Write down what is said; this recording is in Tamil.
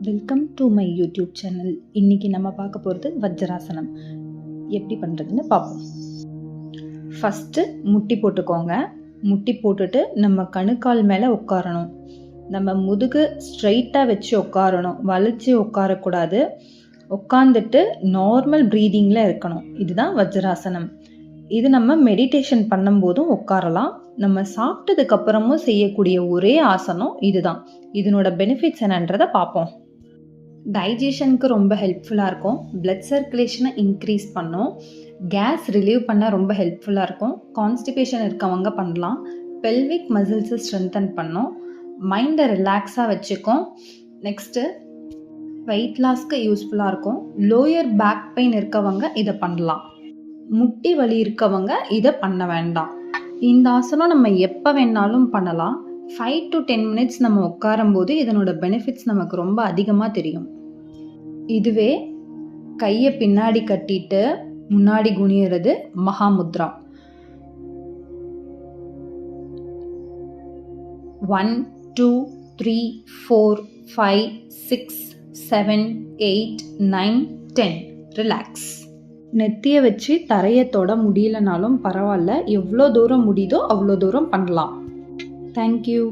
Welcome to my YouTube channel. இன்றைக்கி நம்ம பார்க்க போகிறது வஜ்ராசனம் எப்படி பண்ணுறதுன்னு பார்ப்போம். ஃபஸ்ட்டு முட்டி போட்டுக்கோங்க. முட்டி போட்டுட்டு நம்ம கணுக்கால் மேலே உட்காரணும். நம்ம முதுகு ஸ்ட்ரைட்டாக வச்சு உட்காரணும், வளைச்சி உட்காரக்கூடாது. உட்காந்துட்டு நார்மல் ப்ரீதிங்கில் இருக்கணும். இதுதான் வஜ்ராசனம். இது நம்ம மெடிடேஷன் பண்ணும்போதும் உட்காரலாம். நம்ம சாப்பிட்டதுக்கப்புறமும் செய்யக்கூடிய ஒரே ஆசனம் இதுதான். இதனோட பெனிஃபிட்ஸ் என்னன்றதை பார்ப்போம். டைஜஷனுக்கு ரொம்ப ஹெல்ப்ஃபுல்லாக இருக்கும். பிளட் சர்க்குலேஷனை இன்க்ரீஸ் பண்ணும். கேஸ் ரிலீவ் பண்ண ரொம்ப ஹெல்ப்ஃபுல்லாக இருக்கும். கான்ஸ்டிபேஷன் இருக்கவங்க பண்ணலாம். பெல்விக் மசில்ஸை ஸ்ட்ரென்தன் பண்ணும். மைண்டை ரிலாக்ஸாக வச்சுக்கும். நெக்ஸ்ட்டு வெயிட் லாஸ்க்கு யூஸ்ஃபுல்லாக இருக்கும். லோயர் பேக் பெயின் இருக்கவங்க இதை பண்ணலாம். முட்டி வலி இருக்கவங்க இதை பண்ண வேண்டாம். இந்த ஆசனம் நம்ம எப்போ வேணாலும் பண்ணலாம். 5 to 10 minutes நம்ம உட்காரும்போது இதனோட பெனிஃபிட்ஸ் நமக்கு ரொம்ப அதிகமாக தெரியும். இதுவே கையை பின்னாடி கட்டிட்டு முன்னாடி குனியறது மகாமுத்ரா. 1 2 3 4 5 6 7 8 9 10 ரிலாக்ஸ். நெத்தியை வச்சு தரையை தொட முடியலனாலும் பரவாயில்ல. எவ்வளோ தூரம் முடியுதோ அவ்வளோ தூரம் பண்ணலாம். Thank you.